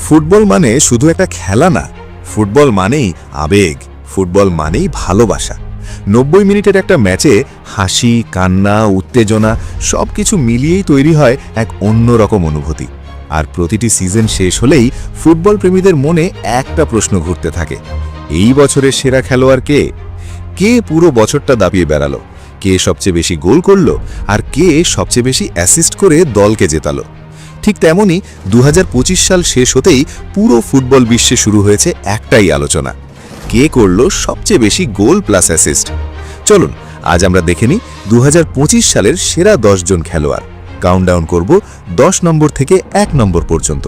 Football মানে শুধু একটা খেলা না, ফুটবল মানেই আবেগ, ফুটবল মানেই ভালোবাসা। 90 মিনিটের একটা ম্যাচে হাসি, কান্না, উত্তেজনা সবকিছু মিলিয়েই তৈরি হয় এক অন্যরকম অনুভূতি। আর প্রতিটি সিজন শেষ হলেই ফুটবল প্রেমীদের মনে একটা প্রশ্ন ঘুরতে থাকে, এই বছরের সেরা খেলোয়াড় কে? কে পুরো বছরটা দাপিয়ে বেড়ালো? কে সবচেয়ে বেশি গোল করলো? আর কে সবচেয়ে বেশি অ্যাসিস্ট করে দলকে জেতালো? ঠিক তেমনই 2025 সাল শেষ হতেই পুরো ফুটবল বিশ্বে শুরু হয়েছে একটাই আলোচনা, কে করলো সবচেয়ে বেশি গোল প্লাস অ্যাসিস্ট। চলুন আজ আমরা দেখে নিই 2025 সালের সেরা 10 জন খেলোয়াড়। কাউন্টডাউন করব 10 নম্বর থেকে 1 নম্বর পর্যন্ত।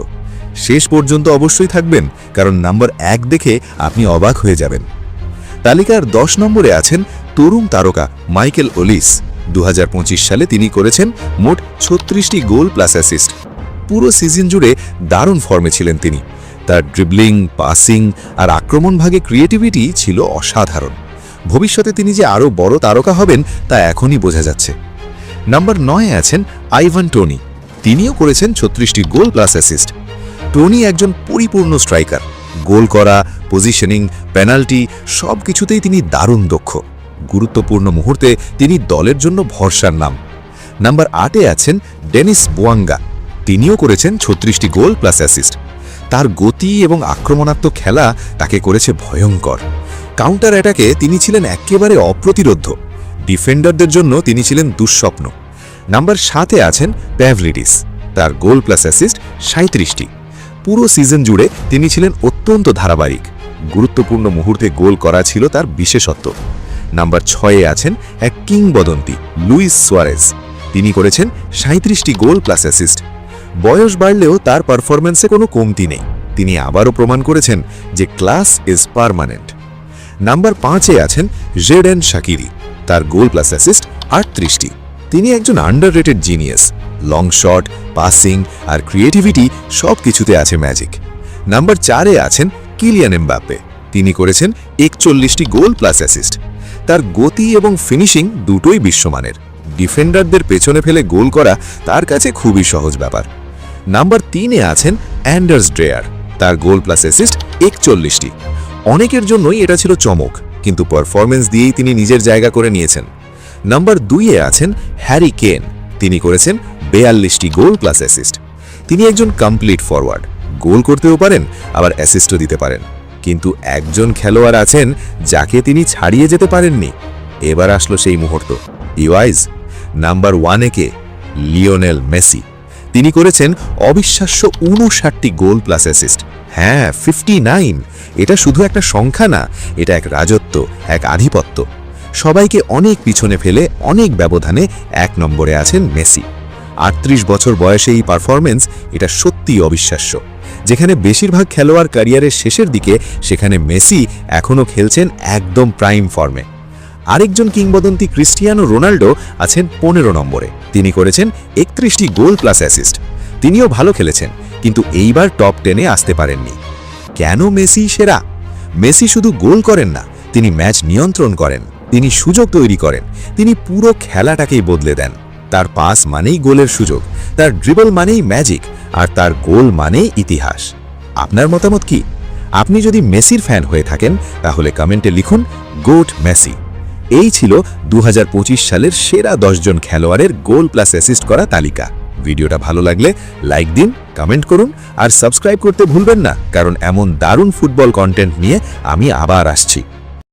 শেষ পর্যন্ত অবশ্যই থাকবেন, কারণ নাম্বার 1 দেখে আপনি অবাক হয়ে যাবেন। তালিকার 10 নম্বরে আছেন তরুণ তারকা মাইকেল ওলিস। 2025 সালে তিনি করেছেন মোট 36টি গোল প্লাস অ্যাসিস্ট। পুরো সিজন জুড়ে দারুণ ফর্মে ছিলেন তিনি। তার ড্রিবলিং, পাসিং আর আক্রমণভাগে ক্রিয়েটিভিটি ছিল অসাধারণ। ভবিষ্যতে তিনি যে আরও বড় তারকা হবেন তা এখনই বোঝা যাচ্ছে। নাম্বার 9-এ আছেন আইভান টোনি। তিনিও করেছেন 36টি গোল প্লাস অ্যাসিস্ট। টোনি একজন পরিপূর্ণ স্ট্রাইকার। গোল করা, পজিশনিং, পেনাল্টি সব কিছুতেই তিনি দারুণ দক্ষ। গুরুত্বপূর্ণ মুহূর্তে তিনি দলের জন্য ভরসার নাম। নাম্বার 8-এ আছেন ডেনিস বোয়াঙ্গা। তিনিও করেছেন 36টি গোল প্লাস অ্যাসিস্ট। তার গতি এবং আক্রমণাত্মক খেলা তাকে করেছে ভয়ঙ্কর। কাউন্টার অ্যাটাকে তিনি ছিলেন একেবারে অপ্রতিরোধ্য। ডিফেন্ডারদের জন্য তিনি ছিলেন দুঃস্বপ্ন। নাম্বার 7-এ আছেন প্যাভলিডিস। তার গোল প্লাস অ্যাসিস্ট 37টি। পুরো সিজন জুড়ে তিনি ছিলেন অত্যন্ত ধারাবাহিক। গুরুত্বপূর্ণ মুহূর্তে গোল করা ছিল তার বিশেষত্ব। নাম্বার 6-এ আছেন এক কিংবদন্তি লুইস সুয়ারেজ। তিনি করেছেন 37টি গোল প্লাস অ্যাসিস্ট। বয়স বাড়লেও তার পারফরম্যান্সে কোনো কমতি নেই। তিনি আবারও প্রমাণ করেছেন যে ক্লাস ইজ পার্মানেন্ট। নাম্বার 5-এ আছেন জেডেন শাকিরি। তার গোল প্লাস অ্যাসিস্ট 38টি। তিনি একজন underrated genius. Long shot, passing আর ক্রিয়েটিভিটি সব কিছুতে আছে ম্যাজিক। নাম্বার 4-এ আছেন কিলিয়ান এমবাপ্পে। তিনি করেছেন 41টি গোল প্লাস অ্যাসিস্ট। তার গতি এবং ফিনিশিং দুটোই বিশ্বমানের। ডিফেন্ডারদের পেছনে ফেলে গোল করা তার কাছে খুবই সহজ ব্যাপার। নাম্বার 3-এ আছেন অ্যান্ডার্স ড্রেয়ার। তার গোল প্লাস অ্যাসিস্ট 41টি। অনেকের জন্যই এটা ছিল চমক, কিন্তু পারফরম্যান্স দিয়েই তিনি নিজের জায়গা করে নিয়েছেন। নাম্বার 2-এ আছেন হ্যারি কেন। তিনি করেছেন 42টি গোল প্লাস অ্যাসিস্ট। তিনি একজন কমপ্লিট ফরওয়ার্ড। গোল করতেও পারেন, আবার অ্যাসিস্টও দিতে পারেন। কিন্তু একজন খেলোয়াড় আছেন যাকে তিনি ছাড়িয়ে যেতে পারেননি। এবার আসলো সেই মুহূর্ত। ইওয়াইজ। নাম্বার 1-এ কে? Lionel Messi. তিনি করেছেন অবিশ্বাস্য 59টি গোল প্লাস অ্যাসিস্ট। হ্যাঁ, 59। এটা শুধু একটা সংখ্যা না, এটা এক রাজত্ব, এক আধিপত্য। সবাইকে অনেক পিছনে ফেলে অনেক ব্যবধানে 1 নম্বরে আছেন মেসি। 38 বছর বয়সে এই পারফরম্যান্স, এটা সত্যিই অবিশ্বাস্য। যেখানে বেশিরভাগ খেলোয়াড় ক্যারিয়ারের শেষের দিকে, সেখানে মেসি এখনও খেলছেন একদম প্রাইম ফর্মে। আরেকজন কিংবদন্তি ক্রিস্টিয়ানো রোনাল্ডো আছেন 15 নম্বরে। তিনি করেছেন 31টি গোল প্লাস অ্যাসিস্ট। তিনিও ভালো খেলেছেন, কিন্তু এইবার টপ 10-এ আসতে পারেননি। কেন মেসি সেরা? মেসি শুধু গোল করেন না, তিনি ম্যাচ নিয়ন্ত্রণ করেন, তিনি সুযোগ তৈরি করেন, তিনি পুরো খেলাটাকেই বদলে দেন। তার পাস মানেই গোলের সুযোগ, তার ড্রিবল মানেই ম্যাজিক, আর তার গোল মানেই ইতিহাস। আপনার মতামত কি? আপনি যদি মেসির ফ্যান হয়ে থাকেন তাহলে কমেন্টে লিখুন গোট মেসি। এই ছিল 2025 সালের সেরা 10 জন খেলোয়াড়ের গোল প্লাস অ্যাসিস্ট করা তালিকা। ভিডিওটা ভালো লাগলে লাইক দিন, কমেন্ট করুন আর সাবস্ক্রাইব করতে ভুলবেন না, কারণ এমন দারুণ ফুটবল কন্টেন্ট নিয়ে আমি আবার আসছি।